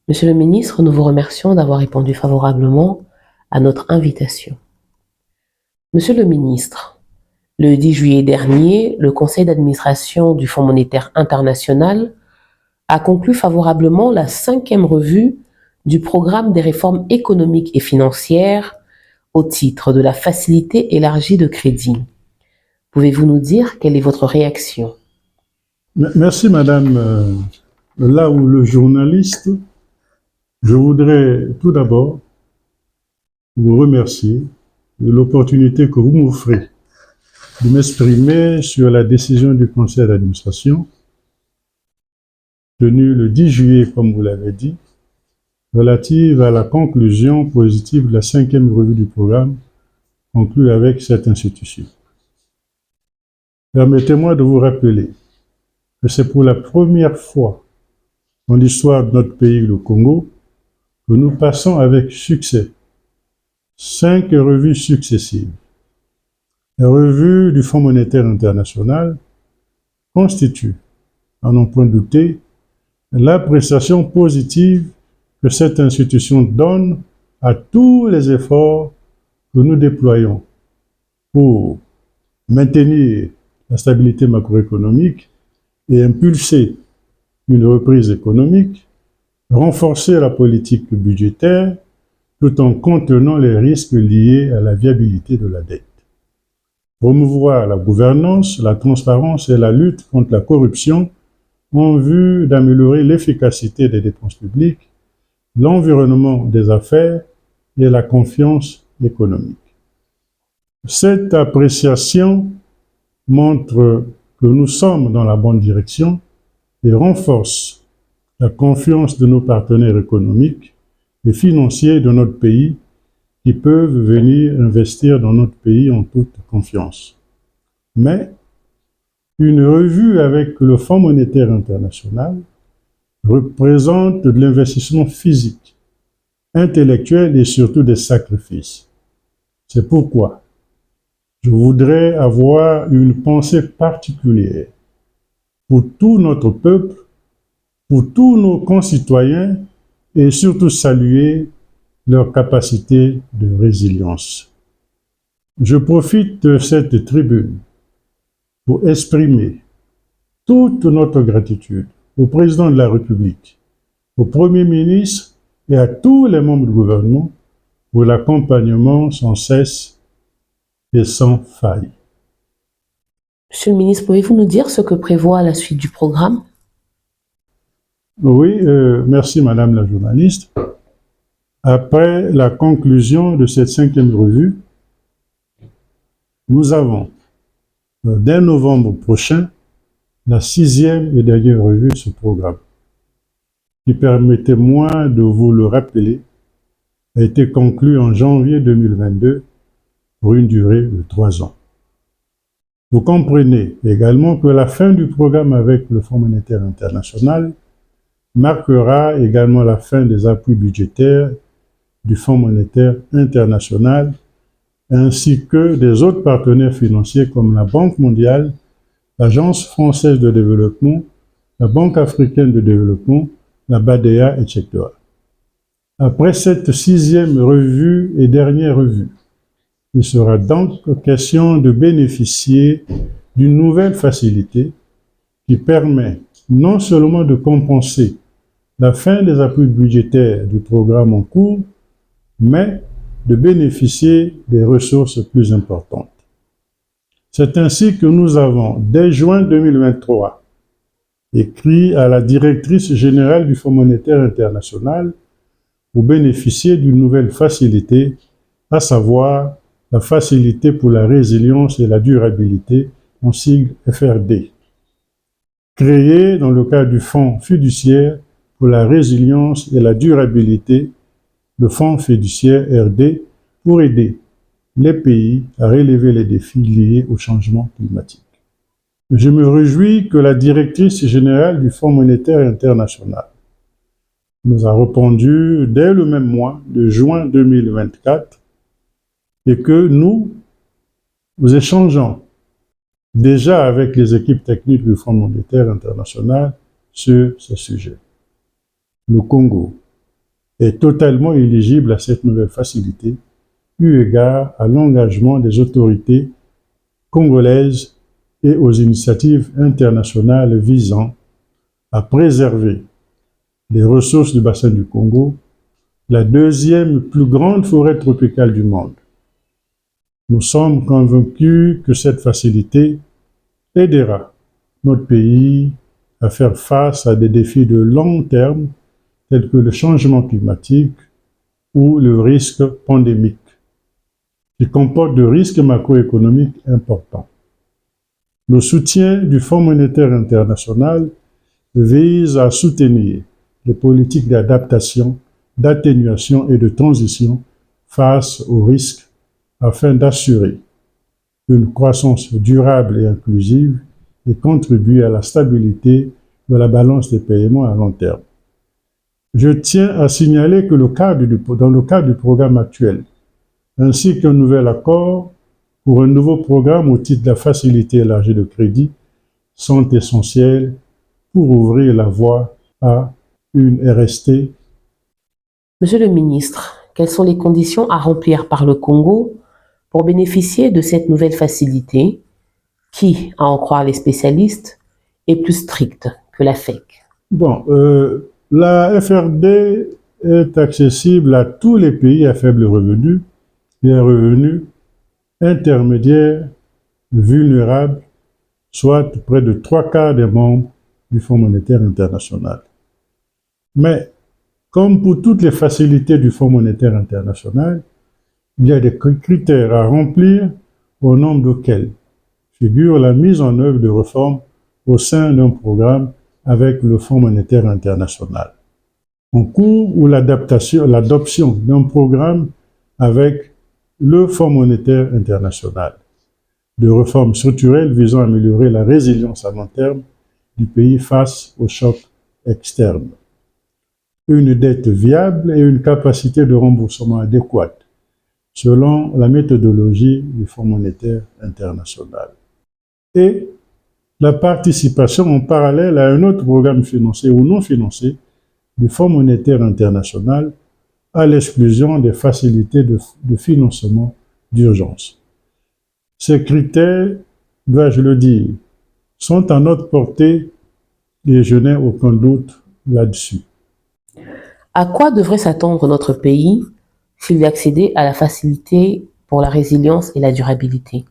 Monsieur le ministre, nous vous remercions d'avoir répondu favorablement à notre invitation. Monsieur le ministre, le 10 juillet dernier, le conseil d'administration du Fonds monétaire international a conclu favorablement la 5e revue du programme des réformes économiques et financières au titre de la facilité élargie de crédit. Pouvez-vous nous dire quelle est votre réaction? Merci, madame. Là où le journaliste, je voudrais tout d'abord vous remercier de l'opportunité que vous m'offrez de m'exprimer sur la décision du conseil d'administration tenue le 10 juillet, comme vous l'avez dit, relative à la conclusion positive de la 5e revue du programme conclue avec cette institution. Permettez-moi de vous rappeler que c'est pour la première fois dans l'histoire de notre pays, le Congo, que nous passons avec succès 5 revues successives. La revue du Fonds monétaire international constitue, à n'en point douter, l'appréciation positive que cette institution donne à tous les efforts que nous déployons pour maintenir la stabilité macroéconomique et impulser une reprise économique, renforcer la politique budgétaire tout en contenant les risques liés à la viabilité de la dette. Promouvoir la gouvernance, la transparence et la lutte contre la corruption en vue d'améliorer l'efficacité des dépenses publiques, l'environnement des affaires et la confiance économique. Cette appréciation montre que nous sommes dans la bonne direction et renforce la confiance de nos partenaires économiques et financiers de notre pays qui peuvent venir investir dans notre pays en toute confiance. Mais une revue avec le Fonds monétaire international représente de l'investissement physique, intellectuel et surtout des sacrifices. C'est pourquoi je voudrais avoir une pensée particulière pour tout notre peuple, pour tous nos concitoyens et surtout saluer leur capacité de résilience. Je profite de cette tribune pour exprimer toute notre gratitude au président de la République, au Premier ministre et à tous les membres du gouvernement pour l'accompagnement sans cesse et sans faille. Monsieur le ministre, pouvez-vous nous dire ce que prévoit la suite du programme? Oui, merci madame la journaliste. Après la conclusion de cette 5e revue, nous avons, dès novembre prochain, la 6e et dernière revue de ce programme, qui, permettez-moi de vous le rappeler, a été conclue en janvier 2022 pour une durée de 3 ans. Vous comprenez également que la fin du programme avec le Fonds monétaire international marquera également la fin des appuis budgétaires du Fonds monétaire international ainsi que des autres partenaires financiers comme la Banque mondiale, l'Agence française de développement, la Banque africaine de développement, la BADEA, etc. Après cette 6e revue et dernière revue, il sera donc question de bénéficier d'une nouvelle facilité qui permet non seulement de compenser la fin des appuis budgétaires du programme en cours, mais de bénéficier des ressources plus importantes. C'est ainsi que nous avons, dès juin 2023, écrit à la directrice générale du Fonds monétaire international pour bénéficier d'une nouvelle facilité, à savoir la facilité pour la résilience et la durabilité, en sigle FRD, créée dans le cadre du Fonds fiduciaire pour la résilience et la durabilité, le Fonds fiduciaire RD, pour aider les pays à relever les défis liés au changement climatique. Je me réjouis que la directrice générale du Fonds monétaire international nous a répondu dès le même mois de juin 2024 et que nous échangeons déjà avec les équipes techniques du Fonds monétaire international sur ce sujet. Le Congo est totalement éligible à cette nouvelle facilité, eu égard à l'engagement des autorités congolaises et aux initiatives internationales visant à préserver les ressources du bassin du Congo, la deuxième plus grande forêt tropicale du monde. Nous sommes convaincus que cette facilité aidera notre pays à faire face à des défis de long terme tels que le changement climatique ou le risque pandémique, qui comporte de risques macroéconomiques importants. Le soutien du Fonds monétaire international vise à soutenir les politiques d'adaptation, d'atténuation et de transition face aux risques afin d'assurer une croissance durable et inclusive et contribuer à la stabilité de la balance des paiements à long terme. Je tiens à signaler que dans le cadre du programme actuel, ainsi qu'un nouvel accord pour un nouveau programme au titre de la facilité élargie de crédit, sont essentiels pour ouvrir la voie à une RST. Monsieur le ministre, quelles sont les conditions à remplir par le Congo pour bénéficier de cette nouvelle facilité qui, à en croire les spécialistes, est plus stricte que la FEC? Bon, la FRD est accessible à tous les pays à faible revenu et à revenus intermédiaires vulnérables, soit près de 3/4 des membres du Fonds monétaire international. Mais, comme pour toutes les facilités du Fonds monétaire international, il y a des critères à remplir au nombre desquels figure la mise en œuvre de réformes au sein d'un programme avec le Fonds monétaire international, en cours ou l'adoption d'un programme avec le Fonds monétaire international, de réformes structurelles visant à améliorer la résilience à long terme du pays face aux chocs externes, une dette viable et une capacité de remboursement adéquate selon la méthodologie du Fonds monétaire international. Et la participation en parallèle à un autre programme financé ou non financé du Fonds monétaire international à l'exclusion des facilités de financement d'urgence. Ces critères, dois-je le dire, sont à notre portée et je n'ai aucun doute là-dessus. À quoi devrait s'attendre notre pays s'il veut accéder à la facilité pour la résilience et la durabilité?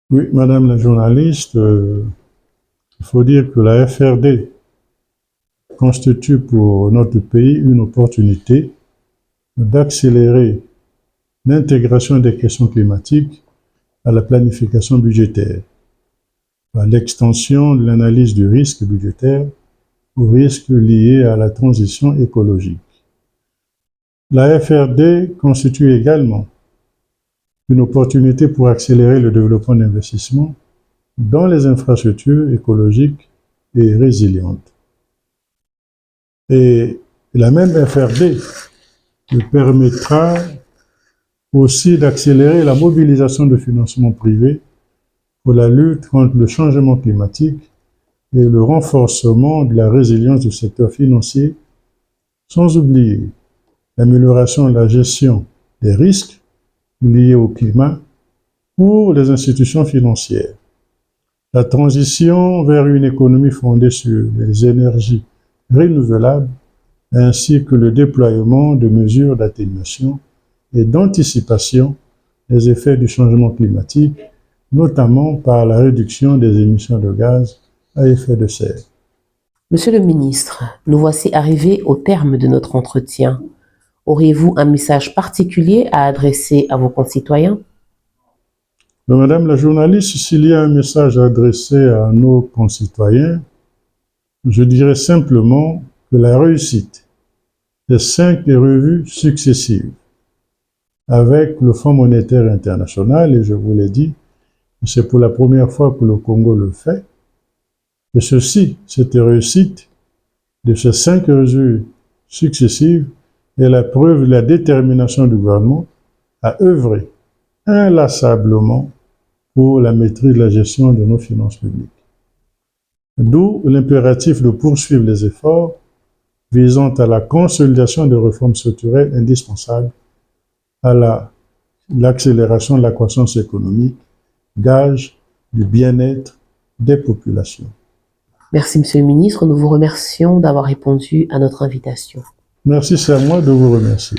Oui, Madame la journaliste, il faut dire que la FRD constitue pour notre pays une opportunité d'accélérer l'intégration des questions climatiques à la planification budgétaire, à l'extension de l'analyse du risque budgétaire aux risques liés à la transition écologique. La FRD constitue également une opportunité pour accélérer le développement d'investissements dans les infrastructures écologiques et résilientes. Et la même FRD permettra aussi d'accélérer la mobilisation de financements privés pour la lutte contre le changement climatique et le renforcement de la résilience du secteur financier, sans oublier l'amélioration de la gestion des risques liés au climat pour les institutions financières. La transition vers une économie fondée sur les énergies renouvelables ainsi que le déploiement de mesures d'atténuation et d'anticipation des effets du changement climatique, notamment par la réduction des émissions de gaz à effet de serre. Monsieur le ministre, nous voici arrivés au terme de notre entretien. Auriez-vous un message particulier à adresser à vos concitoyens? Madame la journaliste, s'il y a un message adressé à nos concitoyens, je dirais simplement que la réussite des 5 revues successives avec le Fonds monétaire international, et je vous l'ai dit, c'est pour la première fois que le Congo le fait, et cette réussite de ces 5 revues successives est la preuve de la détermination du gouvernement à œuvrer inlassablement pour la maîtrise de la gestion de nos finances publiques. D'où l'impératif de poursuivre les efforts visant à la consolidation des réformes structurelles indispensables à l'accélération de la croissance économique, gage du bien-être des populations. Merci, Monsieur le ministre. Nous vous remercions d'avoir répondu à notre invitation. Merci, c'est à moi de vous remercier.